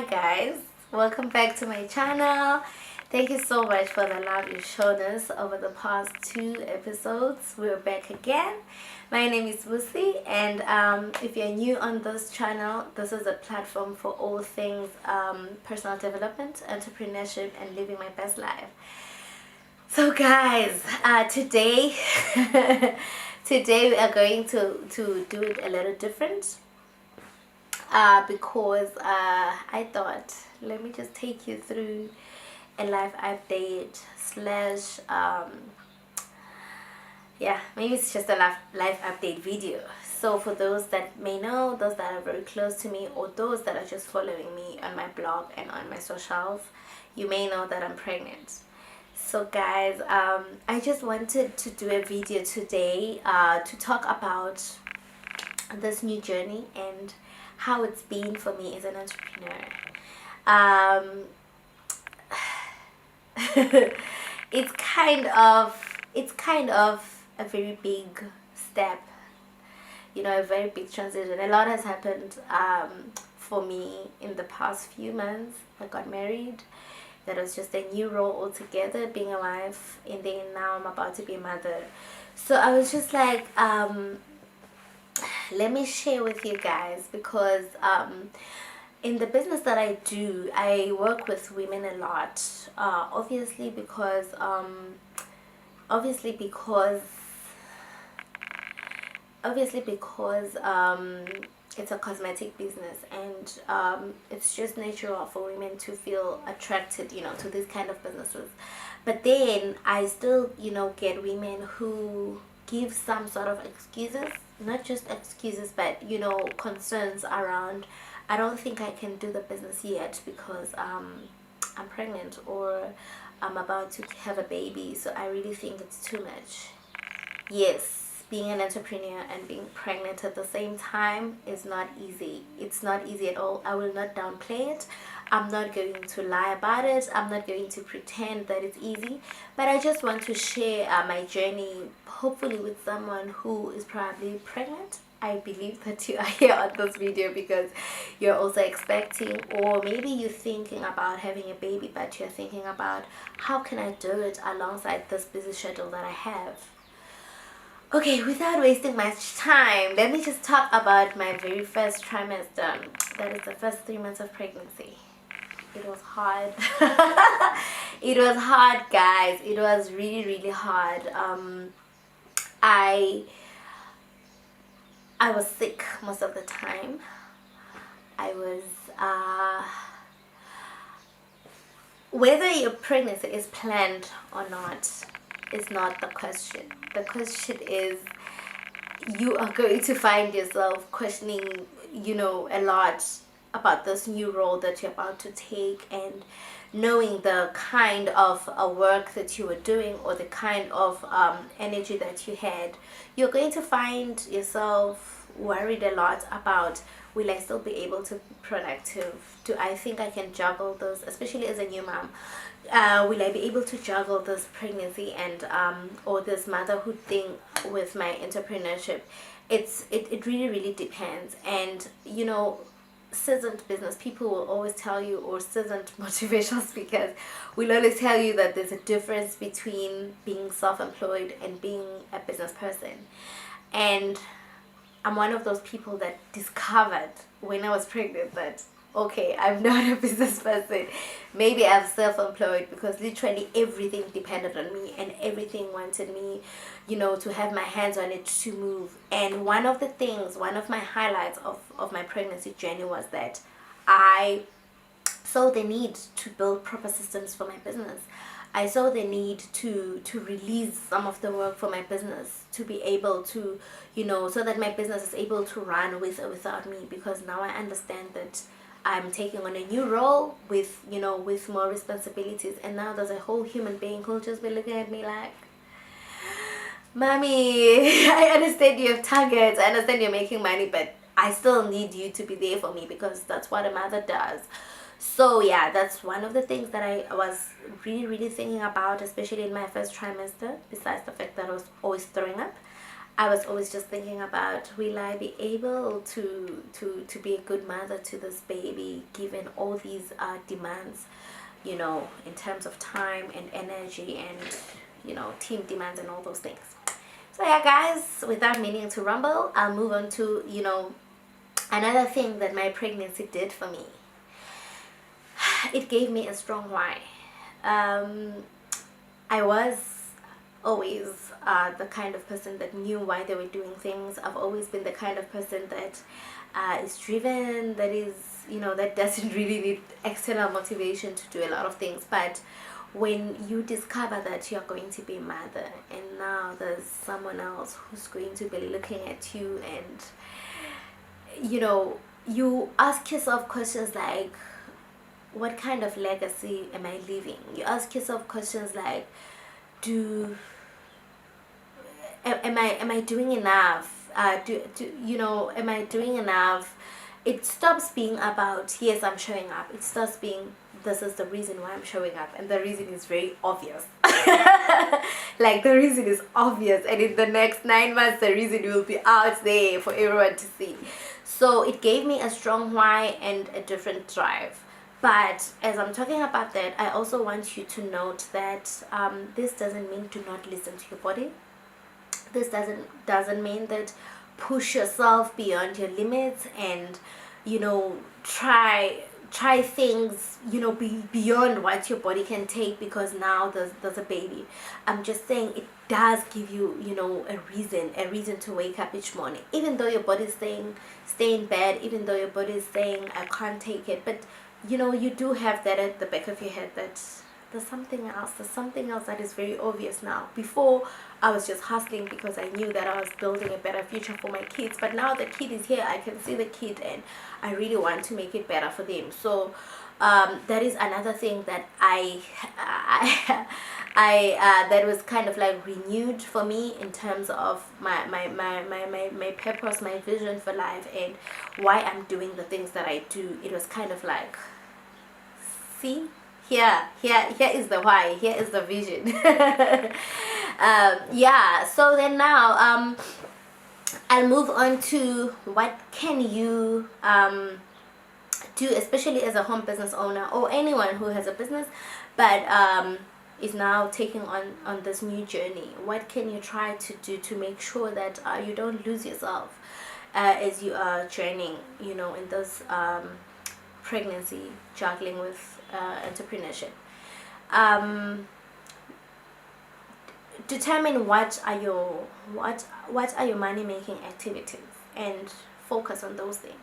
Hi guys, welcome back to my channel. Thank you so much for the love you've shown us over the past 2 episodes. We're back again. My name is Sbucy, and if you're new on this channel, this is a platform for all things personal development, entrepreneurship, and living my best life. So guys, today today we are going to do it a little different. Because I thought, let me just take you through a life update slash maybe it's just a life update video. So for those that may know, those that are very close to me, or those that are just following me on my blog and on my socials, you may know that I'm pregnant. So guys, I just wanted to do a video today to talk about this new journey and how it's been for me as an entrepreneur. It's kind of a very big step, a very big transition. A lot has happened for me in the past few months. I got married. That was just a new role altogether, being a wife, and then now I'm about to be a mother. So I was just like, let me share with you guys, because in the business that I do, I work with women a lot, obviously because it's a cosmetic business, and it's just natural for women to feel attracted to these kind of businesses. But then I still get women who give some sort of excuses, not just excuses, but concerns around, I don't think I can do the business yet because I'm pregnant, or I'm about to have a baby, so I really think it's too much. Yes, being an entrepreneur and being pregnant at the same time is not easy. It's not easy at all. I will not downplay it. I'm not going to lie about it. I'm not going to pretend that it's easy. But I just want to share my journey, hopefully with someone who is probably pregnant. I believe that you are here on this video because you're also expecting, or maybe you're thinking about having a baby, but you're thinking about how can I do it alongside this busy schedule that I have. Okay, without wasting much time, let me just talk about my very first trimester. That is the first 3 months of pregnancy. It was hard. It was hard, guys. It was really, really hard. I was sick most of the time. I was whether your pregnancy is planned or not is not the question. The question is, you are going to find yourself questioning a lot about this new role that you're about to take, and knowing the kind of work that you were doing, or the kind of energy that you had. You're going to find yourself worried a lot about, will I still be able to be productive? Do I think I can juggle this, especially as a new mom? Will I be able to juggle this pregnancy and or this motherhood thing with my entrepreneurship? It really, really depends. And seasoned business people will always tell you, or seasoned motivational speakers will always tell you, that there's a difference between being self-employed and being a business person. And I'm one of those people that discovered when I was pregnant that, okay, I'm not a business person. Maybe I'm self-employed, because literally everything depended on me, and everything wanted me, to have my hands on it to move. And one of my highlights of my pregnancy journey was that I saw the need to build proper systems for my business. I saw the need to release some of the work for my business, to be able to, so that my business is able to run with or without me, because now I understand that I'm taking on a new role with more responsibilities, and now there's a whole human being who'll just be looking at me like, Mommy, I understand you have targets, I understand you're making money, but I still need you to be there for me, because that's what a mother does. So yeah, that's one of the things that I was really, really thinking about, especially in my first trimester, besides the fact that I was always throwing up. I was always just thinking about, will I be able to be a good mother to this baby given all these demands, you know, in terms of time and energy and, you know, team demands and all those things. So yeah, guys, without meaning to rumble, I'll move on to, you know, another thing that my pregnancy did for me. It gave me a strong why. I was always the kind of person that knew why they were doing things. I've always been the kind of person that is driven, that is, you know, that doesn't really need external motivation to do a lot of things. But when you discover that you're going to be a mother and now there's someone else who's going to be looking at you, and you know, you ask yourself questions like, what kind of legacy am I leaving? You ask yourself questions like, am I doing enough? You know, am I doing enough? It stops being about, yes, I'm showing up. It starts being, this is the reason why I'm showing up, and the reason is very obvious. Like, the reason is obvious, and in the next 9 months the reason will be out there for everyone to see. So it gave me a strong why and a different drive. But as I'm talking about that, I also want you to note that this doesn't mean do not listen to your body. This doesn't mean that push yourself beyond your limits and, you know, try things, you know, beyond what your body can take because now there's a baby. I'm just saying it does give you, you know, a reason to wake up each morning, even though your body's saying stay in bed, even though your body is saying I can't take it. But you know, you do have that at the back of your head that there's something else that is very obvious now. Before, I was just hustling because I knew that I was building a better future for my kids, but now the kid is here, I can see the kid, and I really want to make it better for them. So that is another thing that that was kind of like renewed for me in terms of my purpose, my vision for life, and why I'm doing the things that I do. It was kind of like, see, here is the why, here is the vision. Yeah, so then now I'll move on to what can you do, especially as a home business owner or anyone who has a business but is now taking on this new journey. What can you try to do to make sure that you don't lose yourself as you are journeying, you know, in this pregnancy, juggling with entrepreneurship? Determine what are your money making activities and focus on those things.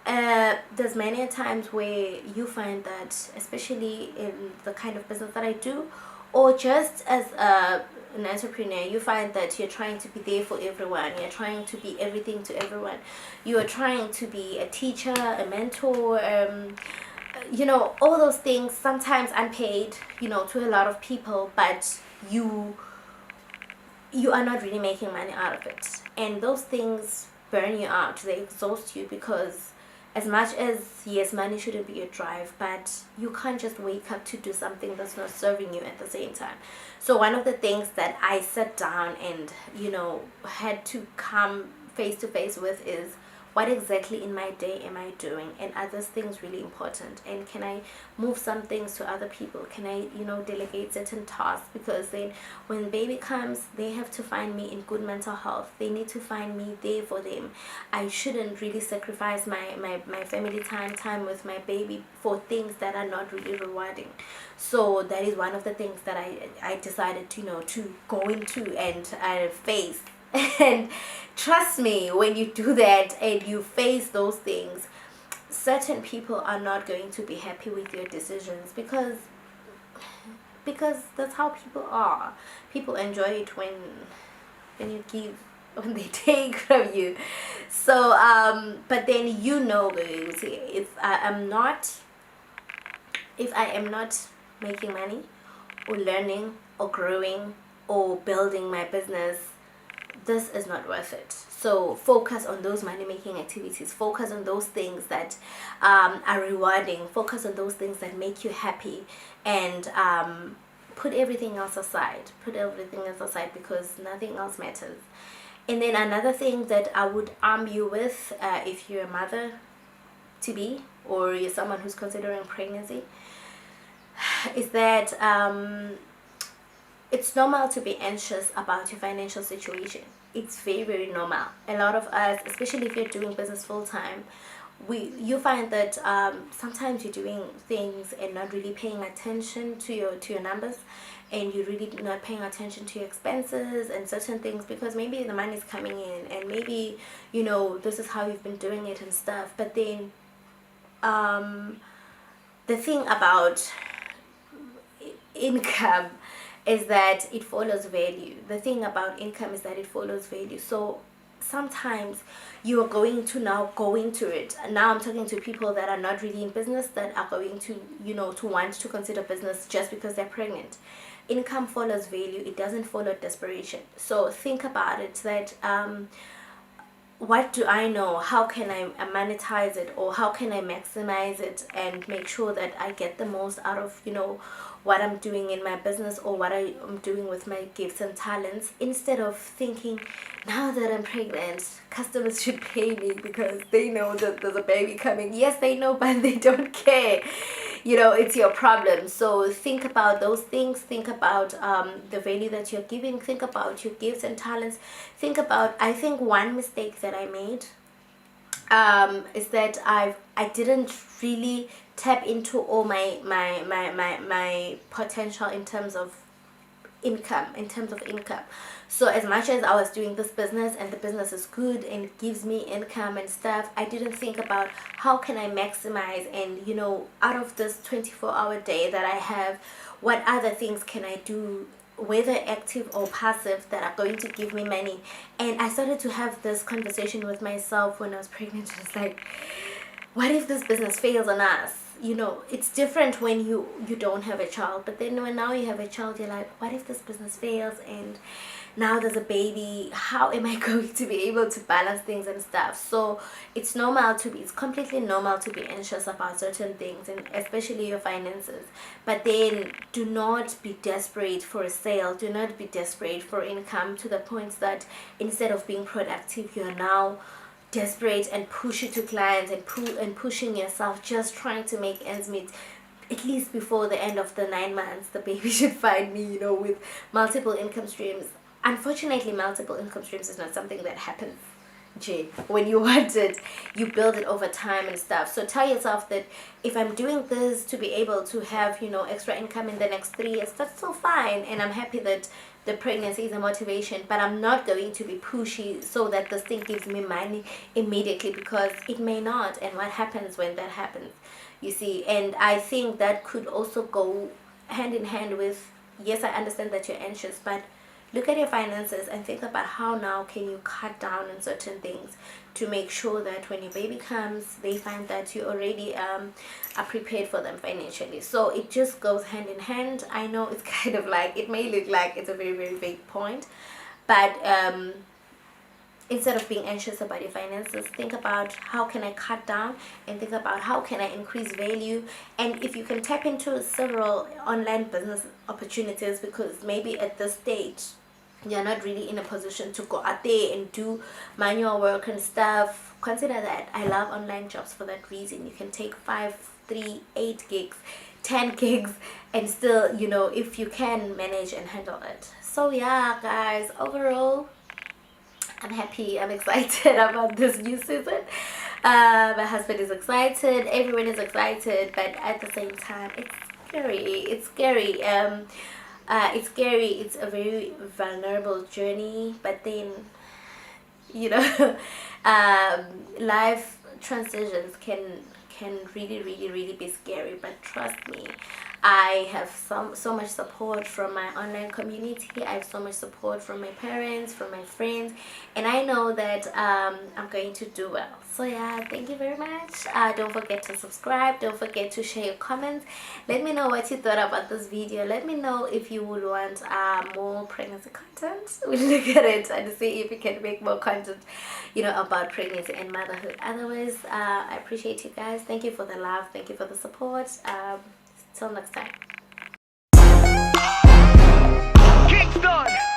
There's many times where you find that, especially in the kind of business that I do, or just as an entrepreneur, you find that you're trying to be there for everyone, you're trying to be everything to everyone, you are trying to be a teacher, a mentor, you know, all those things, sometimes unpaid, you know, to a lot of people, but you are not really making money out of it, and those things burn you out, they exhaust you, because as much as, yes, money shouldn't be your drive, but you can't just wake up to do something that's not serving you at the same time. So one of the things that I sat down and, you know, had to come face to face with is, what exactly in my day am I doing, and are those things really important, and can I move some things to other people, can I, you know, delegate certain tasks, because then when baby comes, they have to find me in good mental health, they need to find me there for them. I shouldn't really sacrifice my family time with my baby for things that are not really rewarding. So that is one of the things that I decided to, you know, to go into and face. And trust me, when you do that and you face those things, certain people are not going to be happy with your decisions, because that's how people are. People enjoy it when you give, when they take from you. So but then, you know, if I am not making money or learning or growing or building my business, this is not worth it. So focus on those money making activities, focus on those things that are rewarding, focus on those things that make you happy, and put everything else aside, because nothing else matters. And then another thing that I would arm you with, if you're a mother to be, or you're someone who's considering pregnancy, is that it's normal to be anxious about your financial situation. It's very, very normal. A lot of us, especially if you're doing business full-time, you find that sometimes you're doing things and not really paying attention to your numbers, and you're really not paying attention to your expenses and certain things, because maybe the money is coming in and maybe, you know, this is how you've been doing it and stuff. But then the thing about income is that it follows value. The thing about income is that it follows value. So sometimes you are going to now go into it. Now I'm talking to people that are not really in business, that are going to, you know, to want to consider business just because they're pregnant. Income follows value. It doesn't follow desperation. So think about it, that what do I know? How can I monetize it, or how can I maximize it and make sure that I get the most out of, you know, what I'm doing in my business, or what I'm doing with my gifts and talents, instead of thinking, now that I'm pregnant, customers should pay me because they know that there's a baby coming. Yes, they know, but they don't care. You know, it's your problem. So think about those things. Think about the value that you're giving. Think about your gifts and talents. Think about, I think one mistake that I made is that I didn't really tap into all my potential in terms of income. So as much as I was doing this business and the business is good and it gives me income and stuff, I didn't think about how can I maximize, and, you know, out of this 24-hour day that I have, what other things can I do, whether active or passive, that are going to give me money. And I started to have this conversation with myself when I was pregnant. It's like, what if this business fails on us? You know, it's different when you don't have a child, but then when now you have a child, you're like, what if this business fails and now there's a baby? How am I going to be able to balance things and stuff? So it's completely normal to be anxious about certain things, and especially your finances. But then do not be desperate for a sale. Do not be desperate for income to the point that instead of being productive, you're now desperate and push it to clients and pushing yourself, just trying to make ends meet. At least before the end of the 9 months, the baby should find me, you know, with multiple income streams. Unfortunately, multiple income streams is not something that happens, Jay. When you want it, you build it over time and stuff. So tell yourself that if I'm doing this to be able to have, you know, extra income in the next 3 years, that's still fine. And I'm happy that the pregnancy is a motivation, but I'm not going to be pushy so that this thing gives me money immediately, because it may not. And what happens when that happens, you see? And I think that could also go hand in hand with, yes, I understand that you're anxious, but look at your finances and think about how now can you cut down on certain things to make sure that when your baby comes, they find that you already are prepared for them financially. So it just goes hand in hand. I know it's kind of like, it may look like it's a very, very big point, but instead of being anxious about your finances, think about how can I cut down, and think about how can I increase value. And if you can tap into several online business opportunities, because maybe at this stage you're not really in a position to go out there and do manual work and stuff, consider that. I love online jobs for that reason. You can take 5, 3, 8 gigs, 10 gigs, and still, you know, if you can manage and handle it. So yeah, guys, overall, I'm happy. I'm excited about this new season. My husband is excited. Everyone is excited, but at the same time, it's scary. It's scary. It's scary. It's a very vulnerable journey. But then, you know, life transitions can really be scary. But trust me, I have so much support from my online community. I have so much support from my parents, from my friends, and I know that I'm going to do well. So yeah, thank you very much. Don't forget to subscribe. Don't forget to share your comments. Let me know what you thought about this video. Let me know if you would want more pregnancy content. We'll look at it and see if we can make more content, you know, about pregnancy and motherhood. Otherwise, I appreciate you guys. Thank you for the love. Thank you for the support. Till next time. Kingston!